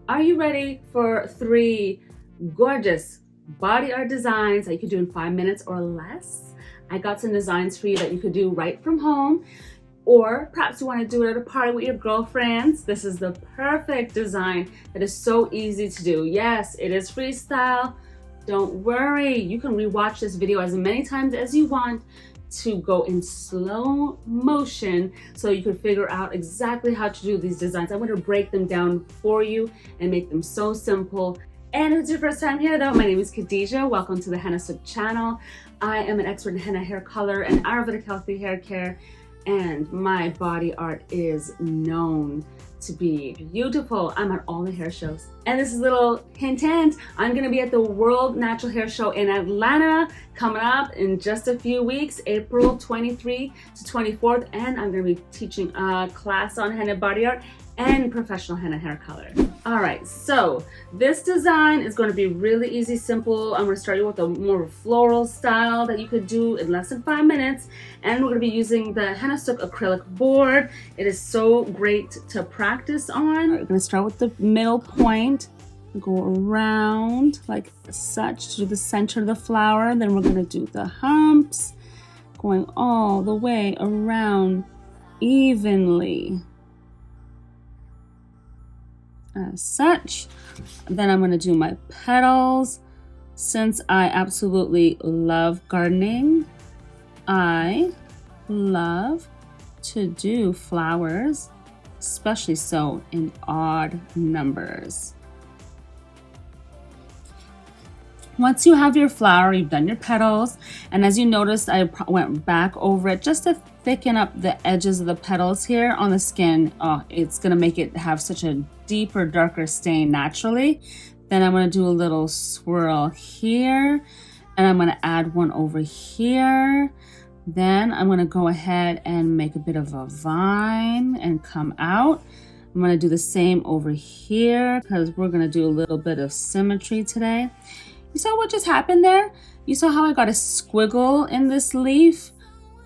Are you ready for 3 gorgeous body art designs that you could do in 5 minutes or less? I got some designs for you that you could do right from home, or perhaps you want to do it at a party with your girlfriends. This is the perfect design that is so easy to do. Yes, it is freestyle. Don't worry, you can rewatch this video as many times as you want to go in slow motion so you can figure out exactly how to do these designs. I'm going to break them down for you and make them so simple. And if it's your first time here though, my name is Khadija. Welcome to the Hennasooq channel. I am an expert in henna hair color and Ayurvedic healthy hair care, and my body art is known to be beautiful. I'm at all the hair shows. And this is a little hint, I'm gonna be at the World Natural Hair Show in Atlanta coming up in just a few weeks, April 23 to 24th, and I'm gonna be teaching a class on henna body art and professional henna hair color. All right, so this design is going to be really easy, simple. I'm going to start you with a more floral style that you could do in less than 5 minutes. And we're going to be using the Hennasooq acrylic board. It is so great to practice on. We're going to start with the middle point, go around like such to the center of the flower. Then we're going to do the humps, going all the way around evenly. As such. Then I'm going to do my petals. Since I absolutely love gardening, I love to do flowers, especially so in odd numbers. Once you have your flower, you've done your petals, and as you noticed, I went back over it just to thicken up the edges of the petals here on the skin. Oh, it's gonna make it have such a deeper, darker stain naturally. Then I'm gonna do a little swirl here, and I'm gonna add one over here. Then I'm gonna go ahead and make a bit of a vine and come out. I'm gonna do the same over here because we're gonna do a little bit of symmetry today. You saw what just happened there? You saw how I got a squiggle in this leaf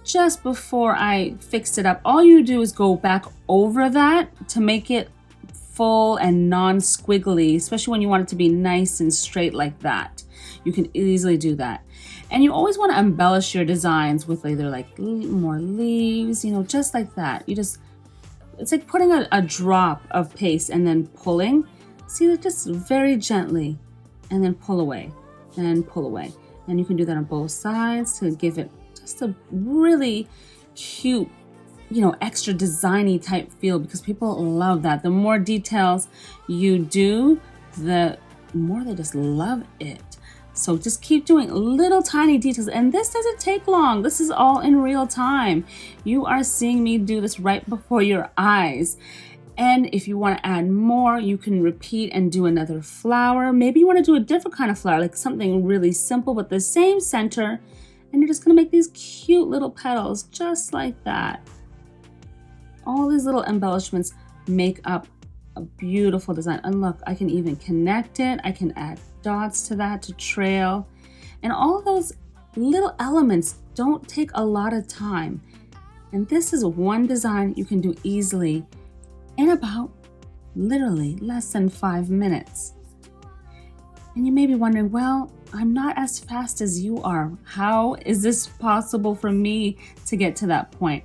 just before I fixed it up. All you do is go back over that to make it full and non-squiggly, especially when you want it to be nice and straight like that. You can easily do that. And you always want to embellish your designs with either like more leaves, you know, just like that. It's like putting a drop of paste and then pulling. See, just very gently, and then pull away and pull away. And you can do that on both sides to give it just a really cute, you know, extra designy type feel, because people love that. The more details you do, the more they just love it. So just keep doing little tiny details, and this doesn't take long. This is all in real time. You are seeing me do this right before your eyes. And if you want to add more, you can repeat and do another flower. Maybe you want to do a different kind of flower, like something really simple but the same center, and you're just going to make these cute little petals just like that. All these little embellishments make up a beautiful design. And look, I can even connect it. I can add dots to that to trail. And all of those little elements don't take a lot of time. And this is one design you can do easily in about literally less than 5 minutes. And you may be wondering, well, I'm not as fast as you are. How is this possible for me to get to that point?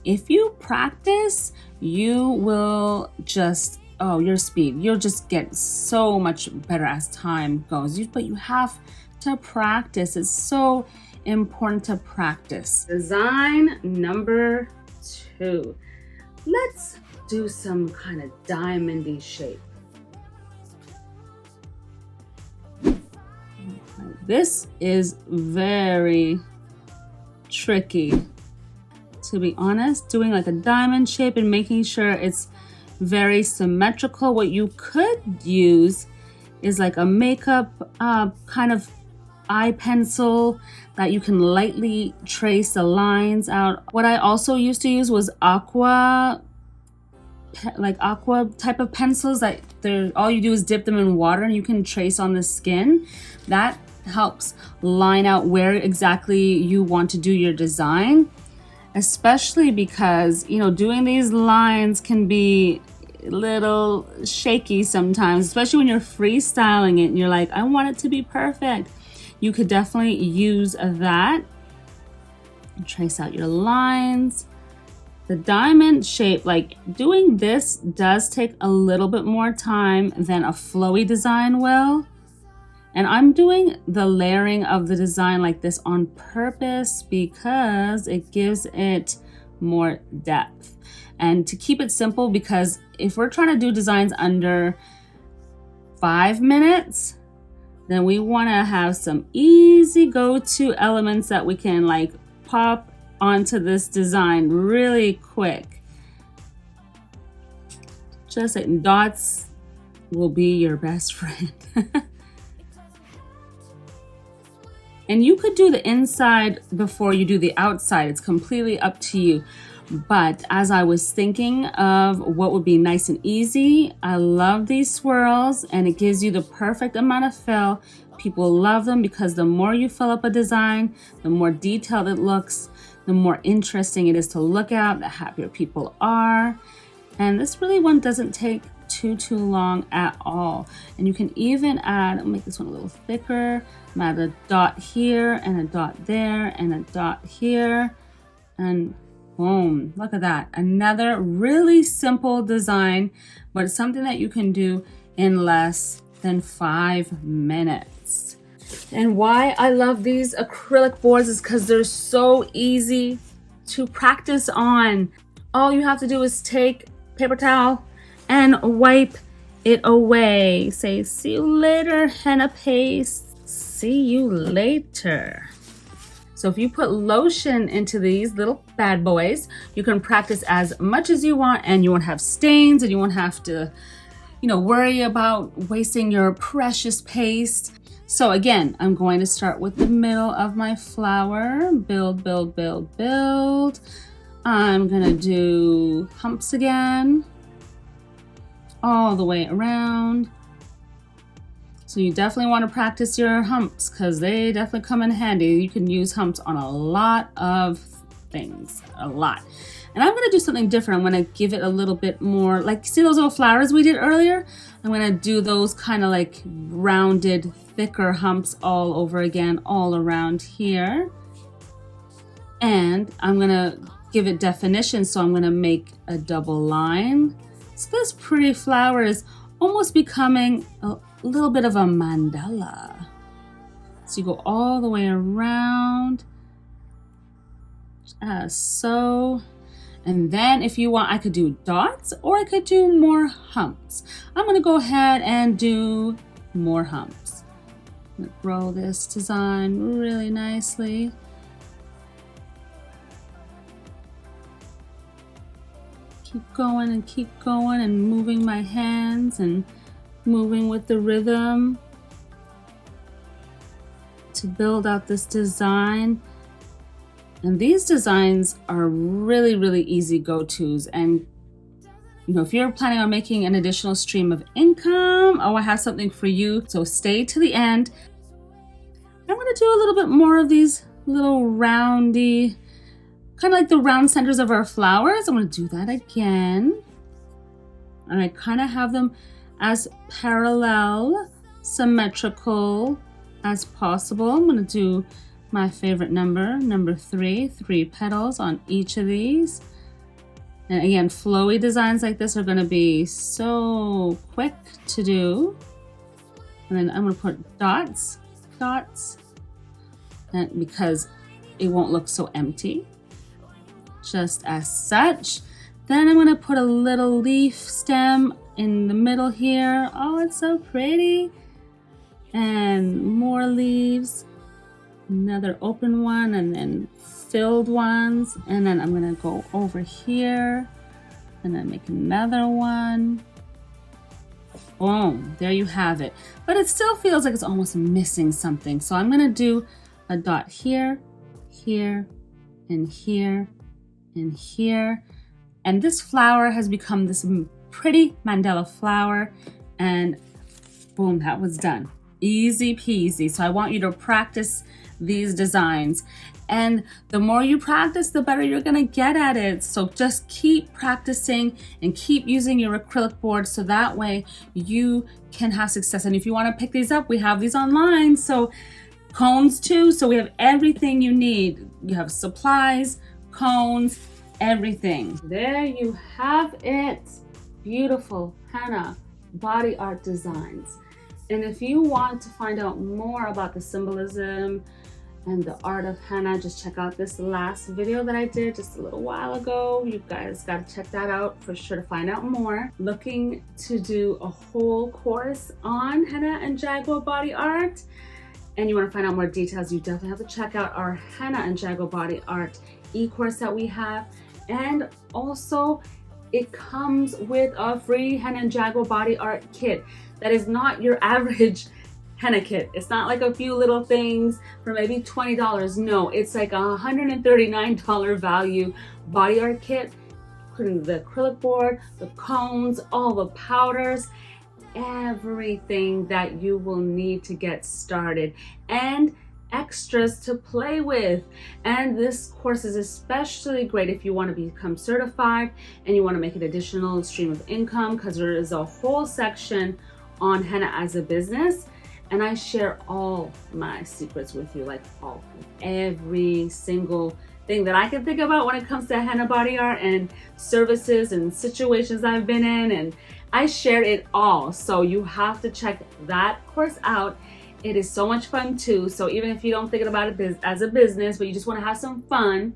If you practice, you will just, your speed, you'll just get so much better as time goes. But you have to practice. It's so important to practice. Design number 2. Let's do some kind of diamondy shape. This is very tricky, to be honest. Doing like a diamond shape and making sure it's very symmetrical. What you could use is like a makeup kind of eye pencil that you can lightly trace the lines out. What I also used to use was aqua type of pencils that all you do is dip them in water and you can trace on the skin. That helps line out where exactly you want to do your design, especially because, you know, doing these lines can be little shaky sometimes, especially when you're freestyling it and you're like, I want it to be perfect. You could definitely use that. Trace out your lines. The diamond shape, like doing this does take a little bit more time than a flowy design will. And I'm doing the layering of the design like this on purpose because it gives it more depth. And to keep it simple, because if we're trying to do designs under 5 minutes, then we want to have some easy go-to elements that we can like pop onto this design really quick. Just like dots will be your best friend. And you could do the inside before you do the outside. It's completely up to you. But as I was thinking of what would be nice and easy, I love these swirls and it gives you the perfect amount of fill. People love them because the more you fill up a design, the more detailed it looks, the more interesting it is to look at, the happier people are. And this really one doesn't take too long at all. And you can even add, I'll make this one a little thicker, add a dot here and a dot there and a dot here, and boom, look at that. Another really simple design, but it's something that you can do in less than 5 minutes. And why I love these acrylic boards is because they're so easy to practice on. All you have to do is take paper towel and wipe it away. Say, see you later, henna paste. See you later. So if you put lotion into these little bad boys, you can practice as much as you want and you won't have stains and you won't have to, worry about wasting your precious paste. So again, I'm going to start with the middle of my flower. Build, build, build, build. I'm gonna do humps again, all the way around. So you definitely want to practice your humps because they definitely come in handy. You can use humps on a lot of things, a lot. And I'm going to do something different. I'm going to give it a little bit more, like, see those little flowers we did earlier? I'm going to do those kind of like rounded, thicker humps all over again, all around here. And I'm going to give it definition. So I'm going to make a double line. So this pretty flower is almost becoming a little bit of a mandala. So you go all the way around, so. And then if you want, I could do dots or I could do more humps. I'm gonna go ahead and do more humps. I'm gonna grow this design really nicely. Keep going and moving my hands and moving with the rhythm to build out this design. And these designs are really, really easy go-tos. And if you're planning on making an additional stream of income, I have something for you. So stay to the end. I'm gonna do a little bit more of these little roundy, kind of like the round centers of our flowers. I'm gonna do that again. And I kind of have them as parallel, symmetrical as possible. I'm gonna do my favorite number 3, 3 petals on each of these. And again, flowy designs like this are gonna be so quick to do. And then I'm gonna put dots, and because it won't look so empty, just as such. Then I'm gonna put a little leaf stem in the middle here. Oh, it's so pretty. And more leaves, another open one, and then filled ones. And then I'm gonna go over here and then make another one. Boom, there you have it. But it still feels like it's almost missing something. So I'm gonna do a dot here, here, and here, and here. And this flower has become this pretty mandala flower, and boom, that was done. Easy peasy. So I want you to practice these designs. And the more you practice, the better you're gonna get at it. So just keep practicing and keep using your acrylic board so that way you can have success. And if you wanna pick these up, we have these online. So cones too, so we have everything you need. You have supplies, cones, everything. There you have it. Beautiful henna body art designs. And if you want to find out more about the symbolism and the art of henna, just check out this last video that I did just a little while ago. You guys got to check that out for sure to find out more. Looking to do a whole course on henna and jaguar body art, and you want to find out more details, you definitely have to check out our henna and jaguar body art e-course that we have. And also it comes with a free henna and jaguar body art kit that is not your average henna kit. It's not like a few little things for maybe $20. No, it's like a $139 value body art kit, including the acrylic board, the cones, all the powders, everything that you will need to get started, and extras to play with. And this course is especially great if you want to become certified and you want to make an additional stream of income, because there is a whole section on henna as a business, and I share all my secrets with you, like every single thing that I can think about when it comes to henna body art and services and situations I've been in, and I share it all. So you have to check that course out. It is so much fun too. So even if you don't think about it as a business, but you just want to have some fun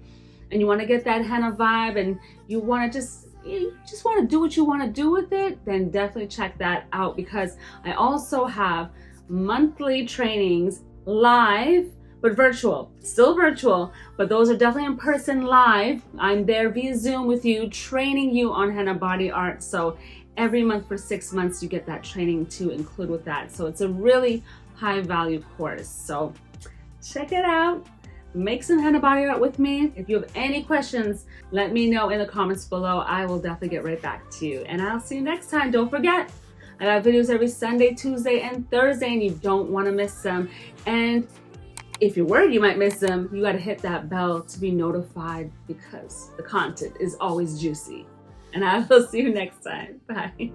and you want to get that henna vibe and you want to you just want to do what you want to do with it, then definitely check that out, because I also have monthly trainings live, but virtual, still virtual, but those are definitely in person live. I'm there via Zoom with you, training you on henna body art. So every month for 6 months, you get that training to include with that. So it's a really high value course. So check it out. Make some henna body art with me. If you have any questions, let me know in the comments below. I will definitely get right back to you. And I'll see you next time. Don't forget, I got videos every Sunday, Tuesday, and Thursday, and you don't want to miss them. And if you're worried you might miss them, you got to hit that bell to be notified, because the content is always juicy. And I will see you next time. Bye.